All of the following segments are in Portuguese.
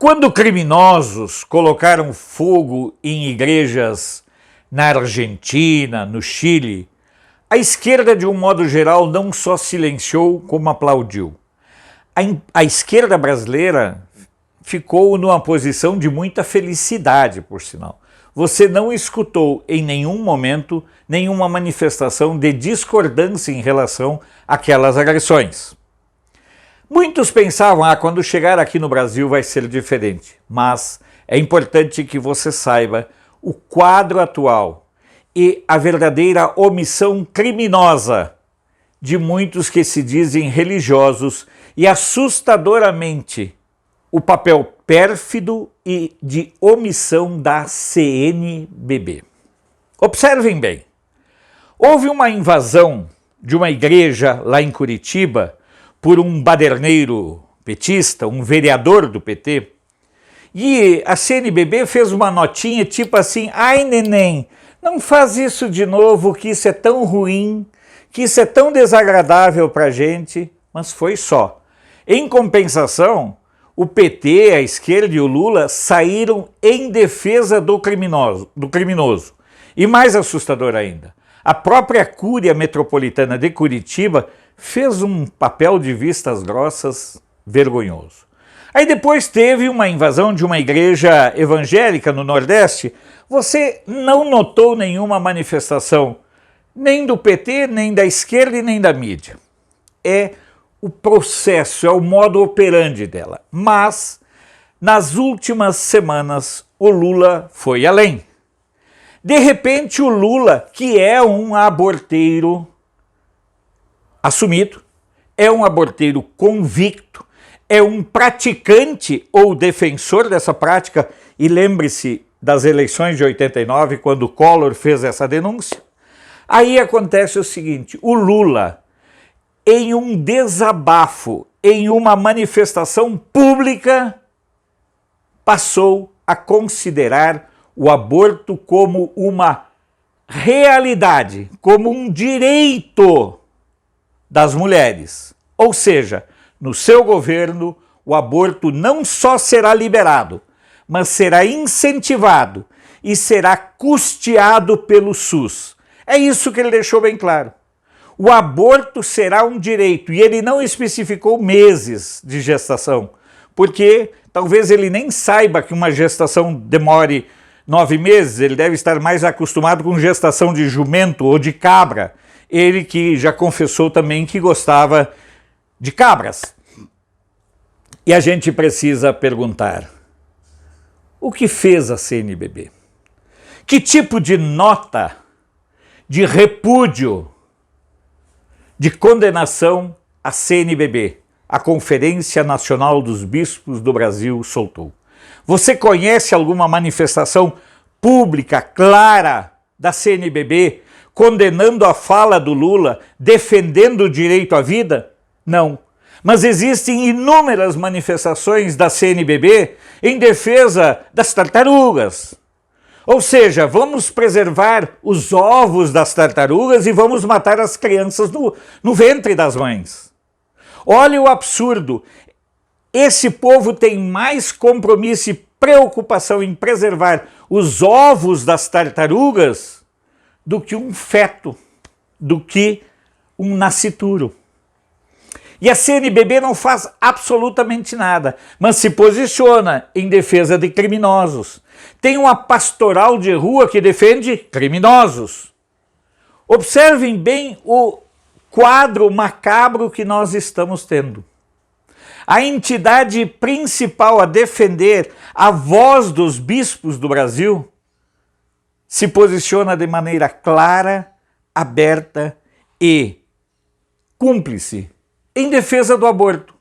Quando criminosos colocaram fogo em igrejas na Argentina, no Chile, a esquerda, de um modo geral, não só silenciou, como aplaudiu. A esquerda brasileira ficou numa posição de muita felicidade, por sinal. Você não escutou em nenhum momento nenhuma manifestação de discordância em relação àquelas agressões. Muitos pensavam, quando chegar aqui no Brasil vai ser diferente, mas é importante que você saiba o quadro atual e a verdadeira omissão criminosa de muitos que se dizem religiosos e, assustadoramente, o papel pérfido e de omissão da CNBB. Observem bem, houve uma invasão de uma igreja lá em Curitiba por um baderneiro petista, um vereador do PT, e a CNBB fez uma notinha tipo assim: ai neném, não faz isso de novo, que isso é tão ruim, que isso é tão desagradável para a gente, mas foi só. Em compensação, o PT, a esquerda e o Lula saíram em defesa do criminoso. E mais assustador ainda, a própria Cúria Metropolitana de Curitiba fez um papel de vistas grossas vergonhoso. Aí depois teve uma invasão de uma igreja evangélica no Nordeste. Você não notou nenhuma manifestação, nem do PT, nem da esquerda e nem da mídia. É o processo, é o modo operandi dela. Mas, nas últimas semanas, o Lula foi além. De repente, o Lula, que é um aborteiro assumido, é um aborteiro convicto, é um praticante ou defensor dessa prática, e lembre-se das eleições de 89, quando o Collor fez essa denúncia. Aí acontece o seguinte: o Lula, em um desabafo, em uma manifestação pública, passou a considerar o aborto como uma realidade, como um direito das mulheres. Ou seja, no seu governo, o aborto não só será liberado, mas será incentivado e será custeado pelo SUS. É isso que ele deixou bem claro. O aborto será um direito, e ele não especificou meses de gestação, porque talvez ele nem saiba que uma gestação demore 9 meses, ele deve estar mais acostumado com gestação de jumento ou de cabra. Ele que já confessou também que gostava de cabras. E a gente precisa perguntar: o que fez a CNBB? Que tipo de nota de repúdio, de condenação a CNBB, a Conferência Nacional dos Bispos do Brasil, soltou? Você conhece alguma manifestação pública, clara, da CNBB, condenando a fala do Lula, defendendo o direito à vida? Não. Mas existem inúmeras manifestações da CNBB em defesa das tartarugas. Ou seja, vamos preservar os ovos das tartarugas e vamos matar as crianças no ventre das mães. Olha o absurdo. Esse povo tem mais compromisso e preocupação em preservar os ovos das tartarugas do que um feto, do que um nascituro. E a CNBB não faz absolutamente nada, mas se posiciona em defesa de criminosos. Tem uma pastoral de rua que defende criminosos. Observem bem o quadro macabro que nós estamos tendo. A entidade principal a defender a voz dos bispos do Brasil se posiciona de maneira clara, aberta e cúmplice em defesa do aborto.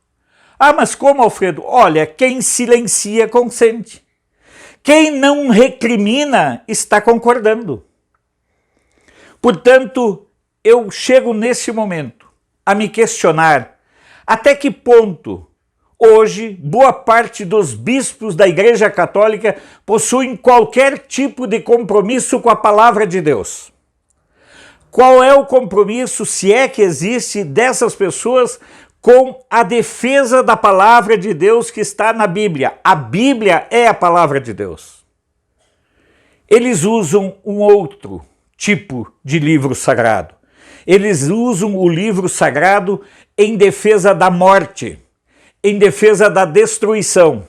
Mas como, Alfredo? Olha, quem silencia consente. Quem não recrimina está concordando. Portanto, eu chego nesse momento a me questionar até que ponto hoje boa parte dos bispos da Igreja Católica possuem qualquer tipo de compromisso com a palavra de Deus. Qual é o compromisso, se é que existe, dessas pessoas com a defesa da palavra de Deus que está na Bíblia. A Bíblia é a palavra de Deus. Eles usam um outro tipo de livro sagrado. Eles usam o livro sagrado em defesa da morte, em defesa da destruição.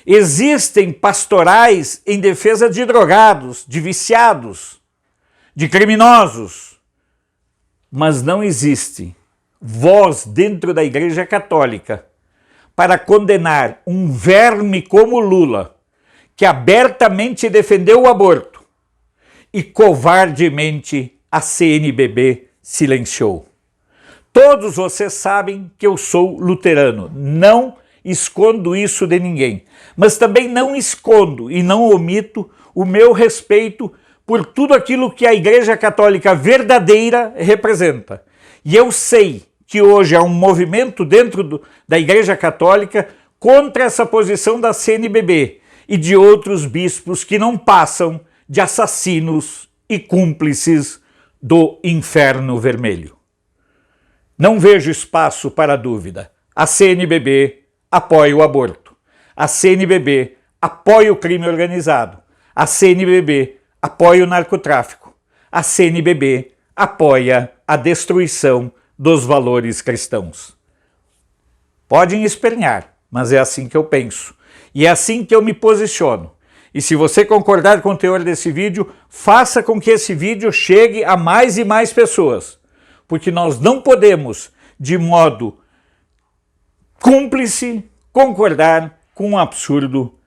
Existem pastorais em defesa de drogados, de viciados, de criminosos, mas não existe voz dentro da Igreja Católica para condenar um verme como Lula, que abertamente defendeu o aborto e covardemente a CNBB silenciou. Todos vocês sabem que eu sou luterano, não escondo isso de ninguém, mas também não escondo e não omito o meu respeito por tudo aquilo que a Igreja Católica verdadeira representa. E eu sei que hoje há um movimento dentro da Igreja Católica contra essa posição da CNBB e de outros bispos que não passam de assassinos e cúmplices do inferno vermelho. Não vejo espaço para dúvida. A CNBB apoia o aborto. A CNBB apoia o crime organizado. A CNBB apoia o narcotráfico. A CNBB apoia a destruição dos valores cristãos. Podem espernear, mas é assim que eu penso. E é assim que eu me posiciono. E se você concordar com o teor desse vídeo, faça com que esse vídeo chegue a mais e mais pessoas. Porque nós não podemos, de modo cúmplice, concordar com um absurdo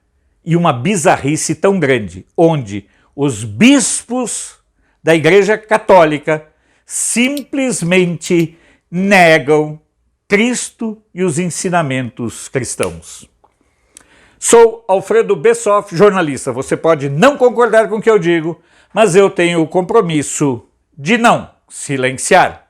e uma bizarrice tão grande, onde os bispos da Igreja Católica simplesmente negam Cristo e os ensinamentos cristãos. Sou Alfredo Bessoff, jornalista. Você pode não concordar com o que eu digo, mas eu tenho o compromisso de não silenciar.